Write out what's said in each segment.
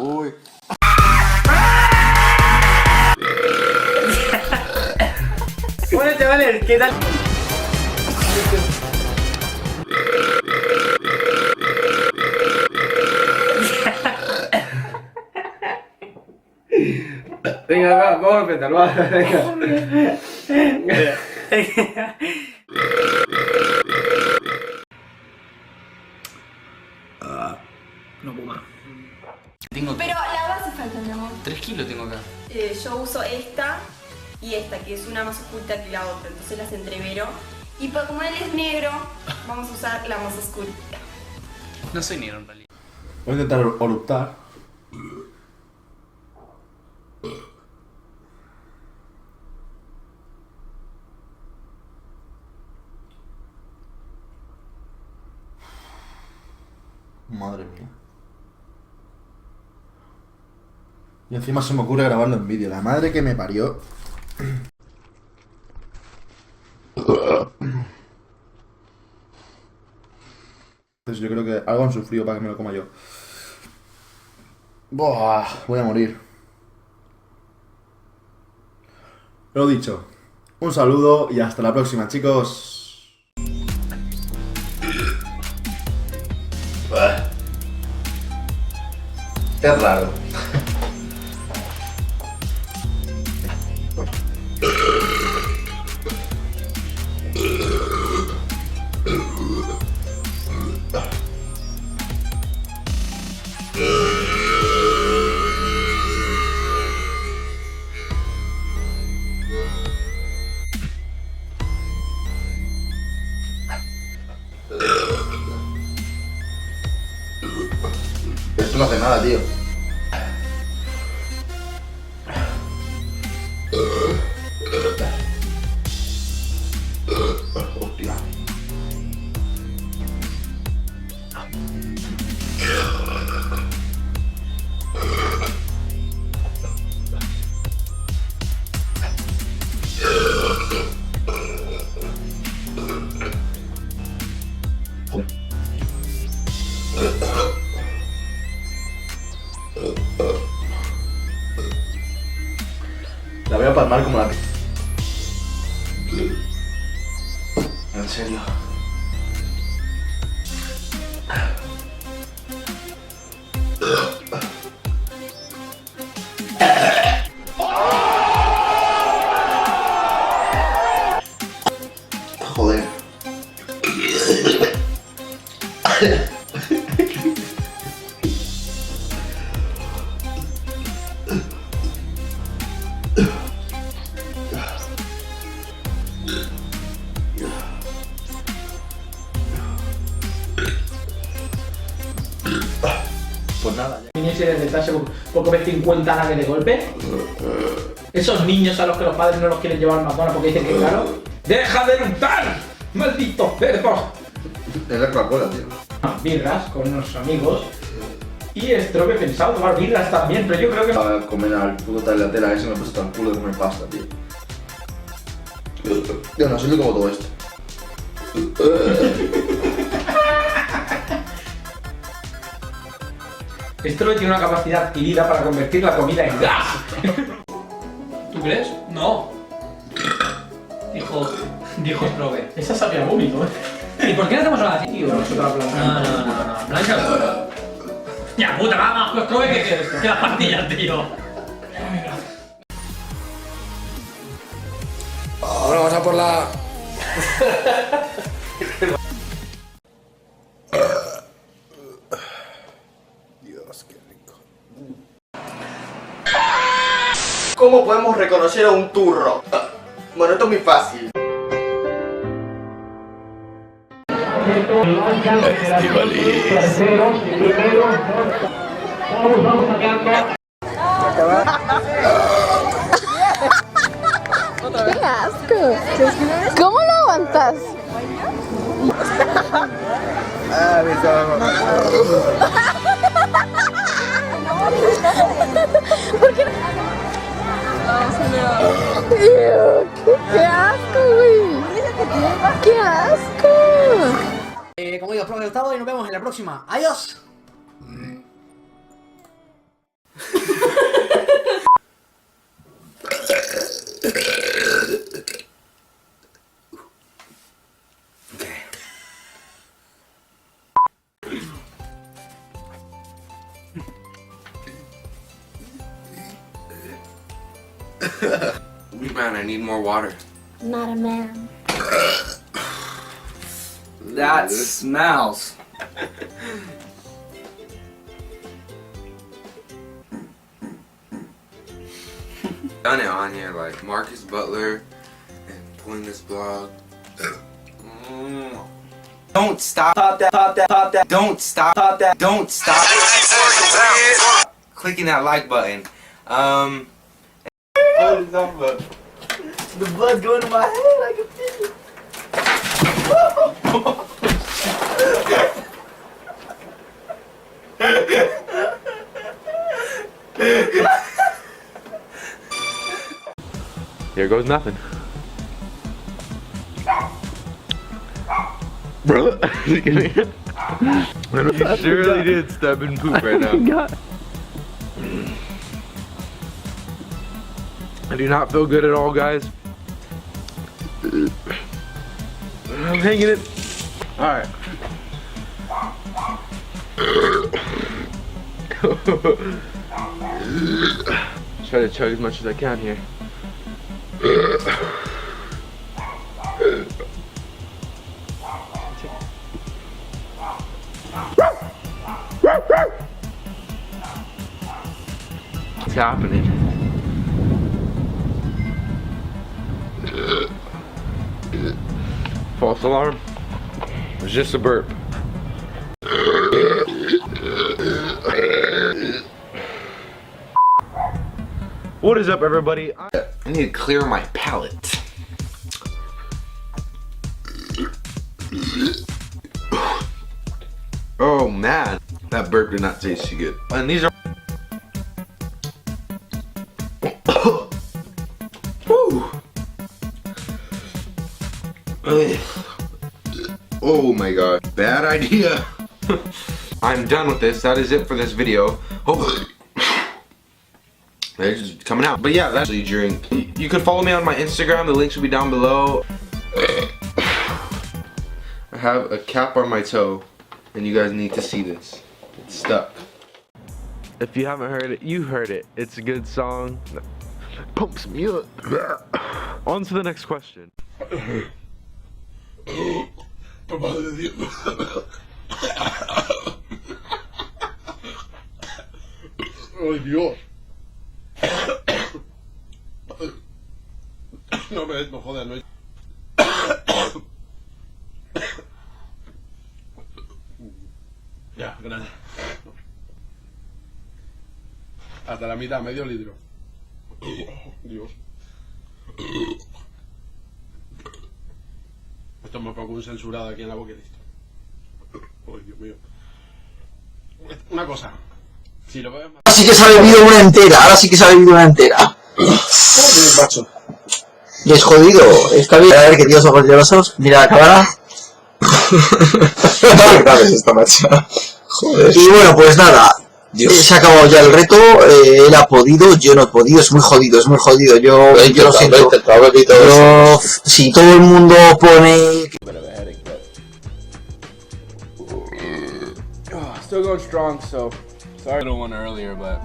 Uy. Bueno, chavales, ¿qué tal? Venga, vamos a empezar, venga. No puedo más. Tengo Pero la base falta, mi amor. 3 kilos tengo acá. Yo uso esta y esta, que es una más oscura que la otra, entonces las entrevero. Y como él es negro, vamos a usar la más oscurita. No soy negro en realidad. Voy a intentar eructar. Madre mía. Y encima se me ocurre grabarlo en vídeo. La madre que me parió. Pues yo creo que algo han sufrido para que me lo coma yo. Buah, voy a morir. Lo dicho. Un saludo y hasta la próxima, chicos. Es raro. Esto no hace nada, tío. Hostia. La voy a palmar como la... En serio. Joder. Pues nada, ya. Niños y desde poco ves 50 naves de golpe. Esos niños a los que los padres no los quieren llevar al McDonald's porque dicen que es caro. ¡Deja de eructar! ¡Malditos cerdos! Es la Coca-Cola, tío. Birras con unos amigos. Y esto que he pensado, tomar birras también, pero yo creo que... A comer al puto tagliatella ese me he puesto al culo de comer pasta, tío. Yo no sé ni como todo esto. Esto tiene una capacidad adquirida para convertir la comida en gas. ¿Tú crees? No. Dijo Strobe. Esa sabía vómito, ¿Y por qué no hacemos una así, tío? Nosotros hablamos. No. Blanca. Ya, puta, vamos, Strobe, que las pastillas, tío. Bueno, vamos a por la... Dios, qué rico. ¿Cómo podemos reconocer a un turro? Bueno, esto es muy fácil. ¡Qué asco! ¿Cómo lo aguantas? ¿Por qué? ¡Qué asco, güey! ¡Qué asco! Como digo, espero que os haya gustado y nos vemos en la próxima. ¡Adiós! Man, I need more water. Not a man. That smells. Done it on here, like Marcus Butler and Pointless Blog. Don't stop. Top that. Don't stop. Don't stop. Clicking that like button. What is that about? The blood's going to my head like a fish. Here goes nothing. Bro, you surely did step and poop right now. I do not feel good at all, guys. I'm hanging it. Alright. Try to chug as much as I can here. What's happening? False alarm? It was just a burp. What is up, everybody? I need to clear my palate. Oh man, that burp did not taste too good. And these are. Oh my god, bad idea. I'm done with this. That is it for this video. Hopefully they're just coming out. But yeah, that's actually drink. You can follow me on my Instagram. The links will be down below. I have a cap on my toe, and you guys need to see this. It's stuck. If you haven't heard it, you heard it. It's a good song. Pumps me up. On to the next question. ¡Ay, Dios! No jodas, no es... Ya, gracias. Hasta la mitad, medio litro. Dios. Esto me pongo un censurado aquí en la boca y listo. Ay, Dios mío. Una cosa. Si lo veo más... Ahora sí que se ha bebido una entera, ahora sí que se ha bebido una entera. Joder, macho. Y es jodido, está bien. A ver que tíos ojos llorosos, mira la cámara. ¿Sabes esto, macho? Joder. Y bueno, pues nada. Se ha acabado ya el reto, él ha podido, yo no he podido, es muy jodido, yo lo siento. Si todo el mundo pone... Still going strong, so sorry. I don't want earlier, but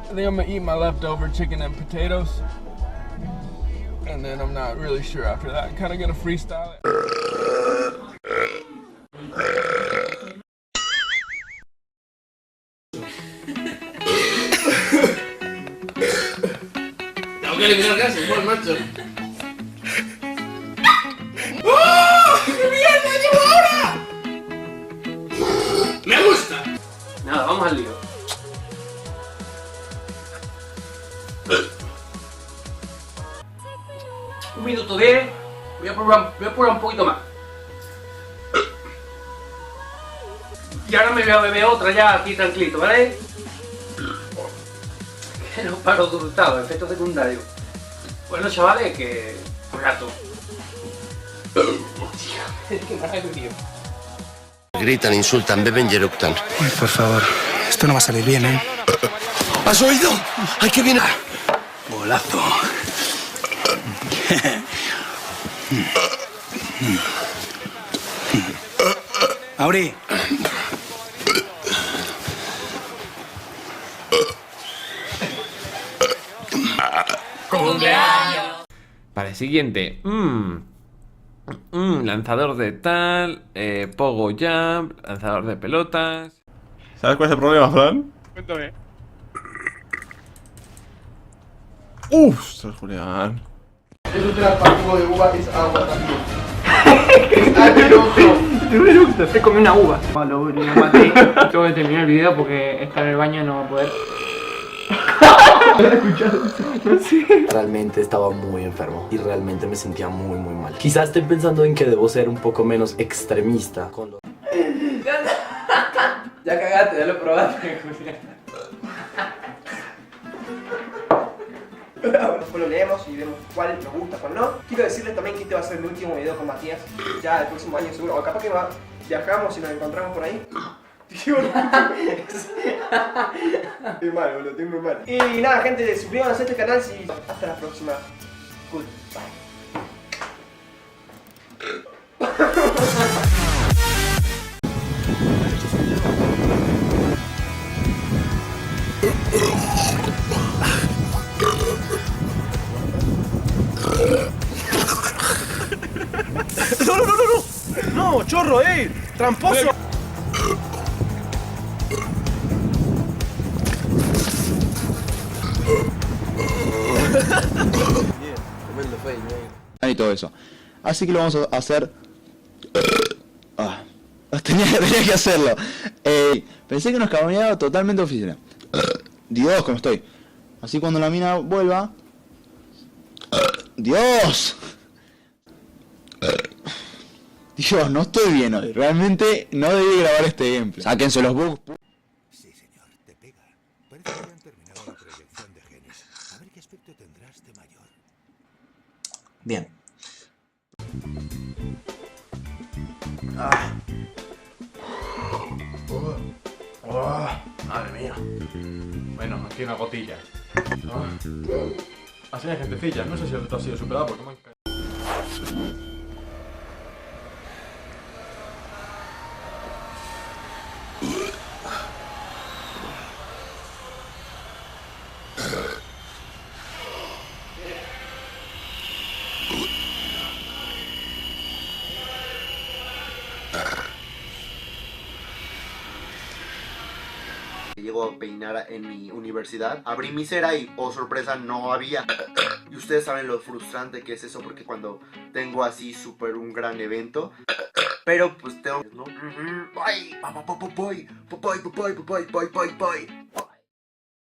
I think I'm gonna eat my leftover chicken and potatoes, and then I'm not really sure after that. I'm kind of gonna freestyle it. Tengo que eliminar gases, por macho. ¡Me gusta! Nada, vamos al lío. Un minuto 10. Voy a probar un poquito más. Y ahora me voy a beber otra ya aquí tranquilito, ¿vale? Que no paro de resultado, efecto secundario. Bueno, chavales, que... un rato. Qué maravilloso. Gritan, insultan, beben y eructan. Uy, por favor, esto no va a salir bien, ¿eh? ¿Has oído? ¡Hay que viene! Golazo. Auri. cumpleaños! Vale, siguiente. Lanzador de tal, Pogo Jump, lanzador de pelotas. ¿Sabes cuál es el problema, Fran? Cuéntame. Ostras, Julián. Eso te da para jugo de uva, es agua también. Tuve eructo, se comió una uva. Lo maté. Tengo que terminar el video porque está en el baño y no va a poder. Realmente estaba muy enfermo y realmente me sentía muy mal. Quizás estoy pensando en que debo ser un poco menos extremista con los... Ya cagaste, ya lo probaste, Julián. Después lo leemos y vemos cuál nos gusta, cuál no. Quiero decirles también que este va a ser mi último video con Matías. Ya el próximo año seguro, o capaz que viajamos y nos encontramos por ahí. Estoy mal, boludo, estoy muy mal. Y nada, gente, suscríbanse a este canal y hasta la próxima. Goodbye. No, chorro, tramposo. Y todo eso. Así que lo vamos a hacer. Tenía que hacerlo. Pensé que nos cambiaba totalmente de oficina. Dios, cómo estoy. Así cuando la mina vuelva. Dios. Dios, no estoy bien hoy. Realmente no debí grabar este gameplay. Sáquense los bugs. Sí, señor, te pega. Parece que han terminado la proyección de genes. A ver qué aspecto tendrás de mayor. Bien. Madre mía. Bueno, aquí una gotilla. Así hay gentecilla. No sé si el reto ha sido superado porque me han caído. Llego a peinar en mi universidad. Abrí mi cera y, oh sorpresa, no había. Y ustedes saben lo frustrante que es eso, porque cuando tengo así súper un gran evento, pero pues tengo, ¿no? Bye.